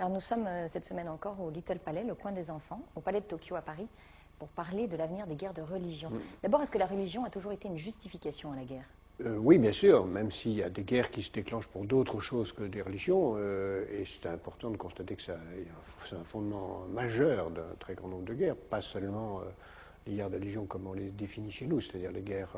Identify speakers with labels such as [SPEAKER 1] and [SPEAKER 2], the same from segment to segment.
[SPEAKER 1] Alors nous sommes cette semaine encore au Little Palais, le coin des enfants, au Palais de Tokyo à Paris, pour parler de l'avenir des guerres de religion. D'abord, est-ce que la religion a toujours été une justification à la guerre?
[SPEAKER 2] Oui, bien sûr, même s'il y a des guerres qui se déclenchent pour d'autres choses que des religions, et c'est important de constater que c'est un fondement majeur d'un très grand nombre de guerres, pas seulement les guerres de religion comme on les définit chez nous, c'est-à-dire les guerres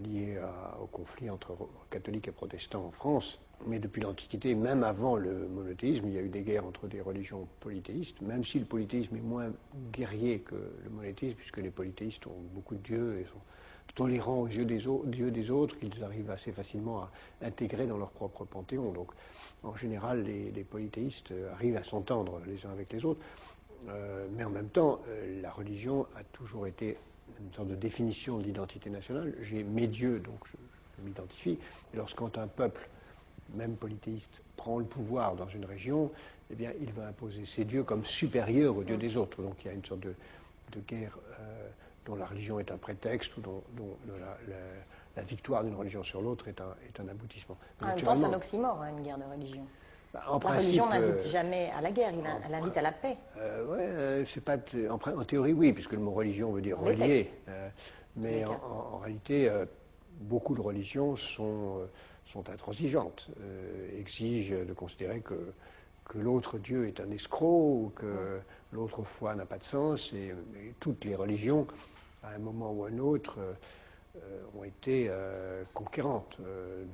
[SPEAKER 2] liées au conflit entre catholiques et protestants en France, mais depuis l'Antiquité, même avant le monothéisme, il y a eu des guerres entre des religions polythéistes, même si le polythéisme est moins guerrier que le monothéisme, puisque les polythéistes ont beaucoup de dieux et sont tolérants aux dieux des autres, qu'ils arrivent assez facilement à intégrer dans leur propre panthéon. Donc, en général, les polythéistes arrivent à s'entendre les uns avec les autres, mais en même temps, la religion a toujours été une sorte de définition de l'identité nationale. J'ai mes dieux, donc je m'identifie. Et lorsqu'un peuple, même polythéiste, prend le pouvoir dans une région, eh bien, il va imposer ses dieux comme supérieurs aux dieux des autres. Donc, il y a une sorte de guerre dont la religion est un prétexte, ou dont la victoire d'une religion sur l'autre est un aboutissement.
[SPEAKER 1] En même temps, c'est un oxymore, une guerre de religion.
[SPEAKER 2] En
[SPEAKER 1] la religion n'invite jamais à la guerre, elle invite à la paix.
[SPEAKER 2] C'est pas en théorie, oui, puisque le mot religion veut dire relier. Mais en réalité, beaucoup de religions sont intransigeantes, exigent de considérer que l'autre Dieu est un escroc, ou que l'autre foi n'a pas de sens, et toutes les religions, à un moment ou à un autre, ont été conquérantes.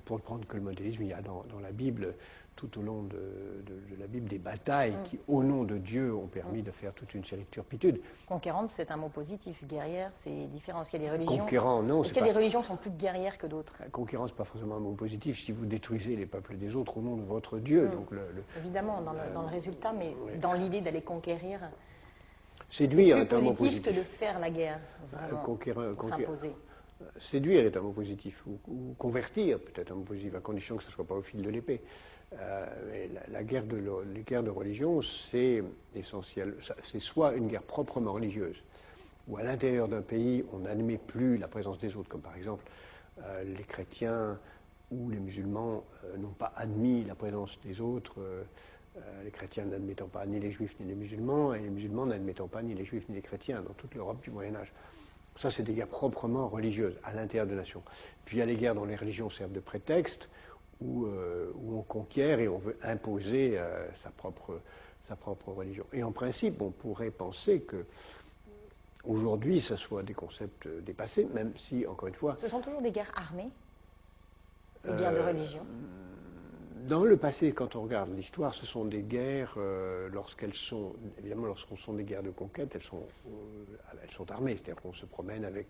[SPEAKER 2] Pour ne prendre que le monothéisme, il y a dans la Bible, tout au long de la Bible, des batailles qui, au nom de Dieu, ont permis de faire toute une série de turpitudes.
[SPEAKER 1] Conquérante, c'est un mot positif. Guerrière, c'est différent. Est-ce qu'il y a des religions,
[SPEAKER 2] conquérant, non.
[SPEAKER 1] Est-ce qu'il y a des religions qui sont plus guerrières que d'autres?
[SPEAKER 2] Conquérant, ce n'est pas forcément un mot positif si vous détruisez les peuples des autres au nom de votre Dieu. Donc
[SPEAKER 1] évidemment, dans le résultat, mais dans l'idée d'aller conquérir.
[SPEAKER 2] Séduire est un mot
[SPEAKER 1] positif
[SPEAKER 2] positif.
[SPEAKER 1] Que de faire la guerre, s'imposer.
[SPEAKER 2] Séduire est un mot positif, ou convertir peut-être un mot positif, à condition que ce ne soit pas au fil de l'épée. Les guerres de religion, c'est essentiel. C'est soit une guerre proprement religieuse, où à l'intérieur d'un pays, on n'admet plus la présence des autres, comme par exemple les chrétiens ou les musulmans n'ont pas admis la présence des autres, les chrétiens n'admettant pas ni les juifs ni les musulmans, et les musulmans n'admettant pas ni les juifs ni les chrétiens dans toute l'Europe du Moyen-Âge. Ça, c'est des guerres proprement religieuses, à l'intérieur de nations. Puis il y a les guerres dont les religions servent de prétexte, où on conquiert et on veut imposer sa propre religion. Et en principe, on pourrait penser que aujourd'hui, ce soit des concepts dépassés, même si, encore une fois...
[SPEAKER 1] Ce sont toujours des guerres armées, des guerres de religion?
[SPEAKER 2] Dans le passé, quand on regarde l'histoire, ce sont des guerres, lorsqu'elles sont des guerres de conquête, elles sont armées, c'est-à-dire qu'on se promène avec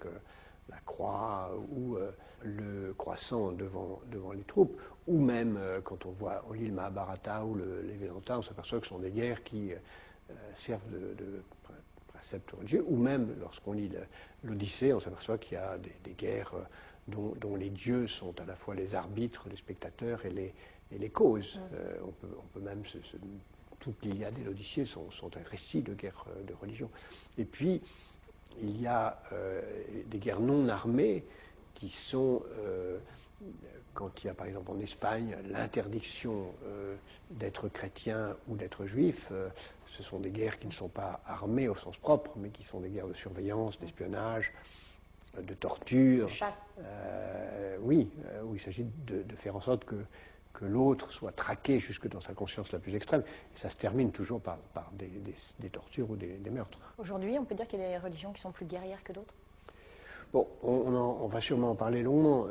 [SPEAKER 2] la croix ou le croissant devant les troupes, ou même quand on lit le Mahabharata ou les Vedanta, on s'aperçoit que ce sont des guerres qui servent de préceptes religieux, ou même lorsqu'on lit l'Odyssée, on s'aperçoit qu'il y a des guerres dont les dieux sont à la fois les arbitres, les spectateurs et les causes. On peut même, toute l'Iliade et l'Odyssée sont un récit de guerre de religion. Et puis, il y a des guerres non armées qui sont, quand il y a par exemple en Espagne l'interdiction d'être chrétien ou d'être juif, ce sont des guerres qui ne sont pas armées au sens propre, mais qui sont des guerres de surveillance, d'espionnage, de torture.
[SPEAKER 1] De chasse.
[SPEAKER 2] Oui, où il s'agit de faire en sorte que l'autre soit traqué jusque dans sa conscience la plus extrême. Et ça se termine toujours par des tortures ou des meurtres.
[SPEAKER 1] Aujourd'hui, on peut dire qu'il y a des religions qui sont plus guerrières que d'autres?
[SPEAKER 2] Bon, on va sûrement en parler longuement.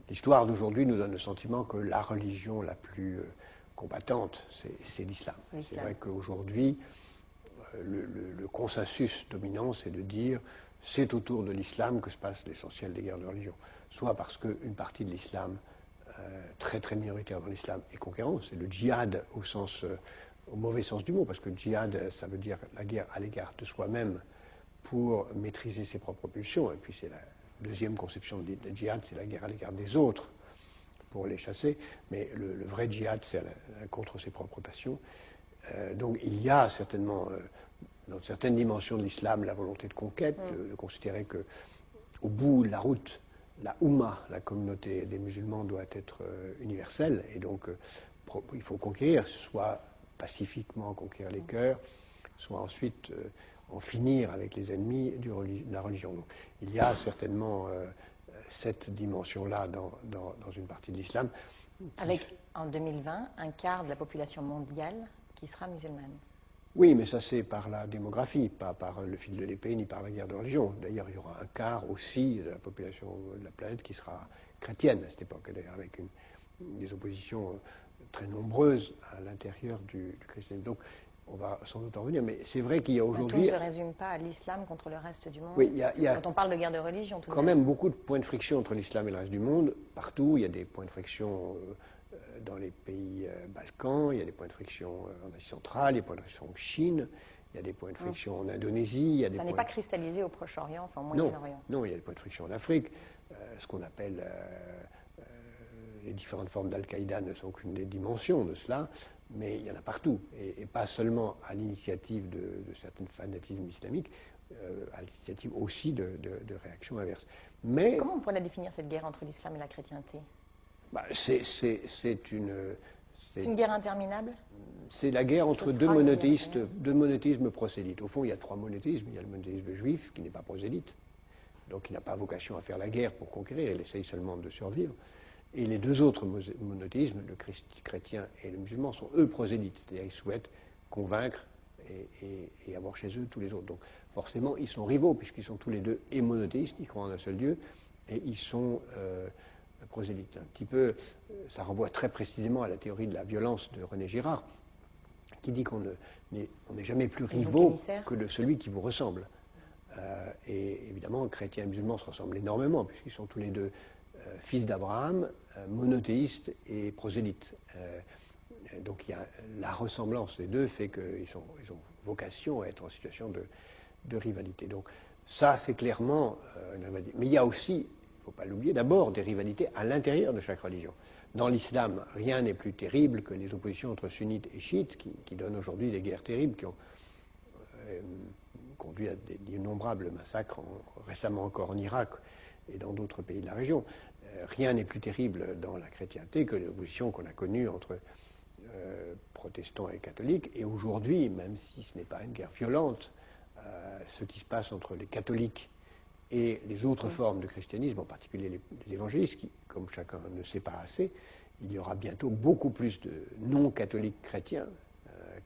[SPEAKER 2] L'histoire d'aujourd'hui nous donne le sentiment que la religion la plus combattante, c'est l'islam. C'est vrai qu'aujourd'hui, le consensus dominant, c'est de dire c'est autour de l'islam que se passe l'essentiel des guerres de religion. Soit parce qu'une partie de l'islam, très très minoritaire dans l'islam, est conquérant, c'est le djihad au mauvais sens du mot, parce que djihad, ça veut dire la guerre à l'égard de soi-même pour maîtriser ses propres pulsions, et puis c'est la deuxième conception de djihad, c'est la guerre à l'égard des autres pour les chasser, mais le vrai djihad, c'est contre ses propres passions. Donc il y a certainement, dans certaines dimensions de l'islam, la volonté de conquête, de considérer qu'au bout de la route, la Oumma, la communauté des musulmans, doit être universelle, et donc il faut conquérir, soit pacifiquement conquérir les cœurs, soit ensuite en finir avec les ennemis de la religion. Donc, il y a certainement cette dimension-là dans une partie de l'islam.
[SPEAKER 1] Avec, en 2020, un quart de la population mondiale qui sera musulmane.
[SPEAKER 2] Oui, mais ça c'est par la démographie, pas par le fil de l'épée, ni par la guerre de religion. D'ailleurs, il y aura un quart aussi de la population de la planète qui sera chrétienne à cette époque, d'ailleurs, avec des oppositions très nombreuses à l'intérieur du christianisme. Donc, on va sans doute en revenir, mais c'est vrai qu'il y a aujourd'hui...
[SPEAKER 1] Tout ne se résume pas à l'islam contre le reste du monde.
[SPEAKER 2] Oui, il y a
[SPEAKER 1] quand on parle de guerre de religion, tout
[SPEAKER 2] quand même beaucoup de points de friction entre l'islam et le reste du monde. Partout, il y a des points de friction dans les pays Balkans, il y a des points de friction en Asie centrale, il y a des points de friction en Chine, il y a des points de friction en Indonésie. Il y a
[SPEAKER 1] ça n'est pas cristallisé au Proche-Orient, enfin au Moyen-Orient.
[SPEAKER 2] Non, il y a des points de friction en Afrique. Ce qu'on appelle les différentes formes d'Al-Qaïda ne sont qu'une des dimensions de cela, mais il y en a partout, et pas seulement à l'initiative de certains fanatismes islamiques, à l'initiative aussi de réactions inverses. Mais,
[SPEAKER 1] comment on pourrait définir cette guerre entre l'islam et la chrétienté?
[SPEAKER 2] C'est
[SPEAKER 1] une guerre interminable?
[SPEAKER 2] C'est la guerre entre deux monothéismes prosélytes. Au fond, il y a trois monothéismes. Il y a le monothéisme juif, qui n'est pas prosélyte, donc il n'a pas vocation à faire la guerre pour conquérir, il essaye seulement de survivre. Et les deux autres monothéismes, le chrétien et le musulman, sont eux prosélytes, c'est-à-dire ils souhaitent convaincre et avoir chez eux tous les autres. Donc forcément, ils sont rivaux, puisqu'ils sont tous les deux et monothéistes, ils croient en un seul Dieu, et ils sont prosélytes. Un petit peu, ça renvoie très précisément à la théorie de la violence de René Girard, qui dit qu'on n'est jamais plus rivaux que celui qui vous ressemble. Et évidemment, chrétiens et musulmans se ressemblent énormément, puisqu'ils sont tous les deux fils d'Abraham, monothéistes et prosélytes. Donc il y a la ressemblance des deux fait qu'ils ont vocation à être en situation de rivalité. Donc ça, c'est clairement une rivalité. Mais il y a aussi, il ne faut pas l'oublier, d'abord des rivalités à l'intérieur de chaque religion. Dans l'islam, rien n'est plus terrible que les oppositions entre sunnites et chiites qui donnent aujourd'hui des guerres terribles qui ont conduit à d'innombrables massacres, récemment encore en Irak et dans d'autres pays de la région. Rien n'est plus terrible dans la chrétienté que l'opposition qu'on a connue entre protestants et catholiques. Et aujourd'hui, même si ce n'est pas une guerre violente, ce qui se passe entre les catholiques et les autres formes de christianisme, en particulier les évangélistes, qui, comme chacun ne sait pas assez, il y aura bientôt beaucoup plus de non-catholiques chrétiens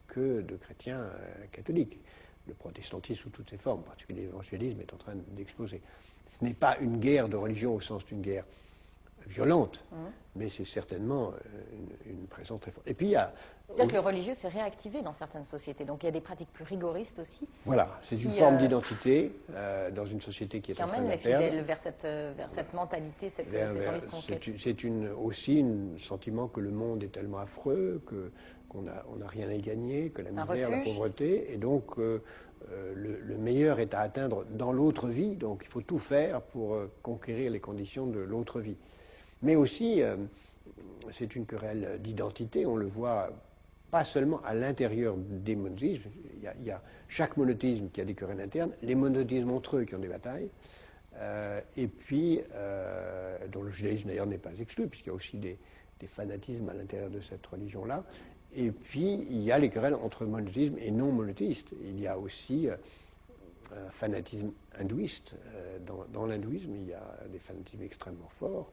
[SPEAKER 2] que de chrétiens catholiques. Le protestantisme sous toutes ses formes, en particulier l'évangélisme, est en train d'exploser. Ce n'est pas une guerre de religion au sens d'une guerre violente, mais c'est certainement une présence très forte. Et puis il y a...
[SPEAKER 1] C'est-à-dire que le religieux s'est réactivé dans certaines sociétés, donc il y a des pratiques plus rigoristes aussi.
[SPEAKER 2] Voilà, c'est une forme d'identité dans une société qui est en train de perdre.
[SPEAKER 1] Qui emmène les fidèles vers cette mentalité, cette envie de conquête.
[SPEAKER 2] C'est aussi un sentiment que le monde est tellement affreux, qu'on n'a rien à y gagner, que la misère, la pauvreté, et donc le meilleur est à atteindre dans l'autre vie, donc il faut tout faire pour conquérir les conditions de l'autre vie. Mais aussi, c'est une querelle d'identité, on le voit pas seulement à l'intérieur des monothéismes, il y a chaque monothéisme qui a des querelles internes, les monothéismes entre eux qui ont des batailles, et puis, dont le judaïsme d'ailleurs n'est pas exclu, puisqu'il y a aussi des fanatismes à l'intérieur de cette religion-là. Et puis, il y a les querelles entre monothéisme et non monothéistes. Il y a aussi un fanatisme hindouiste. Dans l'hindouisme, il y a des fanatismes extrêmement forts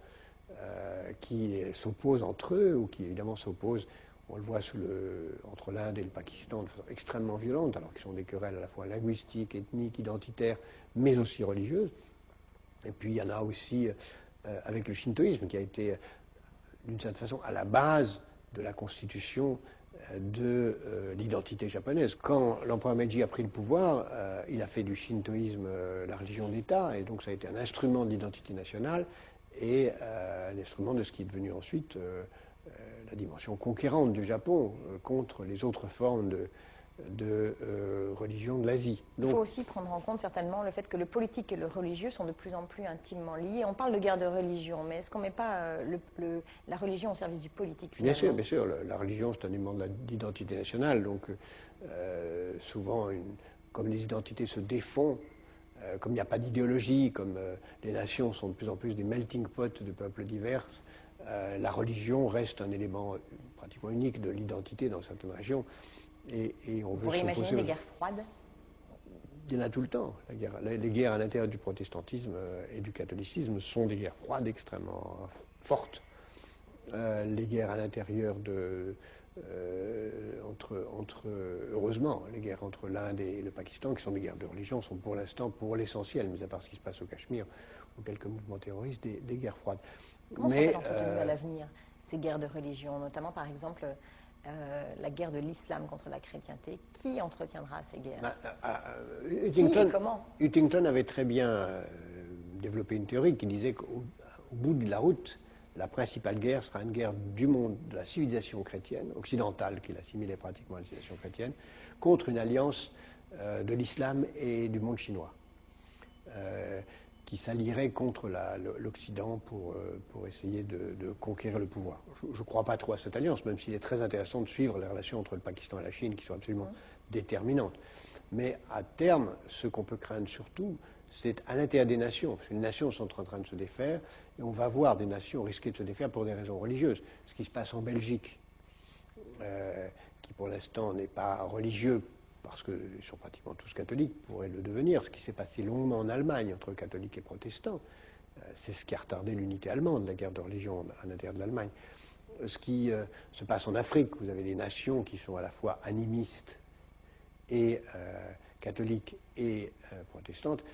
[SPEAKER 2] qui s'opposent entre eux, ou qui évidemment s'opposent, on le voit entre l'Inde et le Pakistan, de façon extrêmement violente, alors qu'ils sont des querelles à la fois linguistiques, ethniques, identitaires, mais aussi religieuses. Et puis, il y en a aussi avec le shintoïsme, qui a été, d'une certaine façon, à la base de la constitution de l'identité japonaise. Quand l'empereur Meiji a pris le pouvoir, il a fait du shintoïsme la religion d'État, et donc ça a été un instrument de l'identité nationale et un instrument de ce qui est devenu ensuite la dimension conquérante du Japon contre les autres formes de religion de l'Asie.
[SPEAKER 1] Il faut aussi prendre en compte certainement le fait que le politique et le religieux sont de plus en plus intimement liés. On parle de guerre de religion, mais est-ce qu'on ne met pas la religion au service du politique finalement?
[SPEAKER 2] Bien sûr. La religion, c'est un élément d'identité nationale. Donc, souvent, comme les identités se défont, comme il n'y a pas d'idéologie, comme les nations sont de plus en plus des melting pots de peuples divers, La religion reste un élément pratiquement unique de l'identité dans certaines régions. Et on
[SPEAKER 1] Vous
[SPEAKER 2] veut
[SPEAKER 1] pourriez imaginer
[SPEAKER 2] s'opposer.
[SPEAKER 1] des guerres froides?
[SPEAKER 2] Il y en a tout le temps. Les guerres à l'intérieur du protestantisme et du catholicisme sont des guerres froides extrêmement fortes. Les guerres à l'intérieur heureusement, les guerres entre l'Inde et le Pakistan, qui sont des guerres de religion, sont pour l'instant, pour l'essentiel, mis à part ce qui se passe au Cachemire ou quelques mouvements terroristes, des guerres froides.
[SPEAKER 1] Comment sont-elles entretenues à l'avenir, ces guerres de religion, notamment par exemple la guerre de l'islam contre la chrétienté? Qui entretiendra ces guerres?
[SPEAKER 2] Huntington avait très bien développé une théorie qui disait qu'au bout de la route, la principale guerre sera une guerre du monde, de la civilisation chrétienne, occidentale, qu'il assimilait pratiquement à la civilisation chrétienne, contre une alliance de l'islam et du monde chinois, qui s'allierait contre l'Occident pour essayer de conquérir le pouvoir. Je ne crois pas trop à cette alliance, même s'il est très intéressant de suivre les relations entre le Pakistan et la Chine, qui sont absolument déterminantes. Mais à terme, ce qu'on peut craindre surtout, c'est à l'intérieur des nations, parce que les nations sont en train de se défaire, et on va voir des nations risquer de se défaire pour des raisons religieuses. Ce qui se passe en Belgique, qui pour l'instant n'est pas religieux, parce qu'ils sont pratiquement tous catholiques, pourrait le devenir. Ce qui s'est passé longuement en Allemagne entre catholiques et protestants, c'est ce qui a retardé l'unité allemande, la guerre de religion à l'intérieur de l'Allemagne. Ce qui se passe en Afrique, vous avez des nations qui sont à la fois animistes et catholiques et protestantes.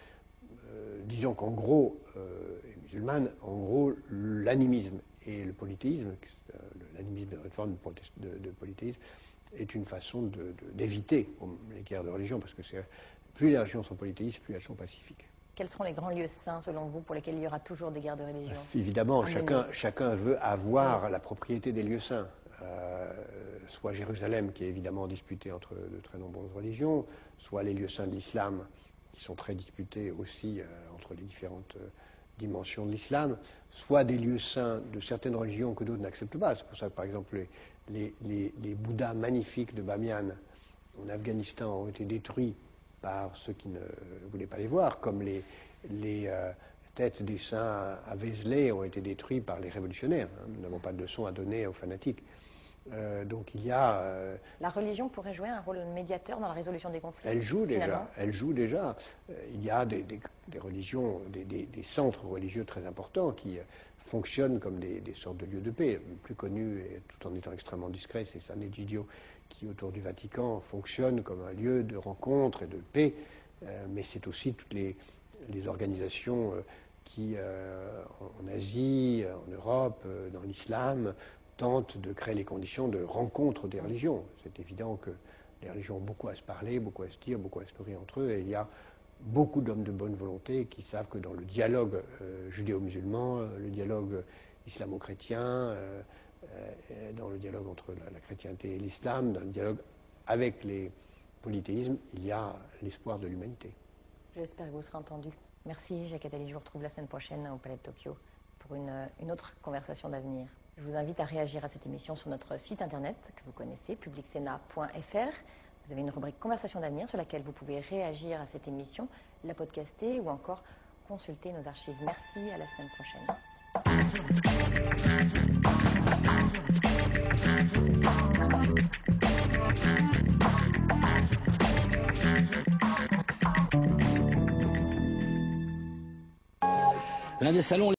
[SPEAKER 2] Disons qu'en gros, et musulmanes, en gros, l'animisme et le polythéisme, l'animisme est une forme de polythéisme, est une façon d'éviter les guerres de religion, parce que plus les religions sont polythéistes, plus elles sont pacifiques.
[SPEAKER 1] Quels seront les grands lieux saints, selon vous, pour lesquels il y aura toujours des guerres de religion?
[SPEAKER 2] Évidemment, chacun veut avoir la propriété des lieux saints. Soit Jérusalem, qui est évidemment disputée entre de très nombreuses religions, soit les lieux saints de l'islam, qui sont très disputés aussi entre les différentes dimensions de l'islam, soit des lieux saints de certaines religions que d'autres n'acceptent pas. C'est pour ça que, par exemple, les Bouddhas magnifiques de Bamiyan en Afghanistan ont été détruits par ceux qui ne voulaient pas les voir, comme les têtes des saints à Vézelay ont été détruits par les révolutionnaires. Nous n'avons pas de leçon à donner aux fanatiques. Donc il y a...
[SPEAKER 1] La religion pourrait jouer un rôle médiateur dans la résolution des conflits?
[SPEAKER 2] Elle joue déjà. Il y a des religions, des centres religieux très importants qui fonctionnent comme des sortes de lieux de paix. Le plus connu, et tout en étant extrêmement discret, c'est San Egidio, qui autour du Vatican fonctionne comme un lieu de rencontre et de paix. Mais c'est aussi toutes les organisations qui, en Asie, en Europe, dans l'islam, tentent de créer les conditions de rencontre des religions. C'est évident que les religions ont beaucoup à se parler, beaucoup à se dire, beaucoup à se nourrir entre eux, et il y a beaucoup d'hommes de bonne volonté qui savent que dans le dialogue judéo-musulman, le dialogue islamo-chrétien, dans le dialogue entre la chrétienté et l'islam, dans le dialogue avec les polythéismes, il y a l'espoir de l'humanité.
[SPEAKER 1] J'espère que vous serez entendu. Merci Jacques Attali, je vous retrouve la semaine prochaine au Palais de Tokyo pour une autre conversation d'avenir. Je vous invite à réagir à cette émission sur notre site internet que vous connaissez, publicsena.fr. Vous avez une rubrique Conversation d'avenir sur laquelle vous pouvez réagir à cette émission, la podcaster ou encore consulter nos archives. Merci, à la semaine prochaine.
[SPEAKER 3] L'un des salons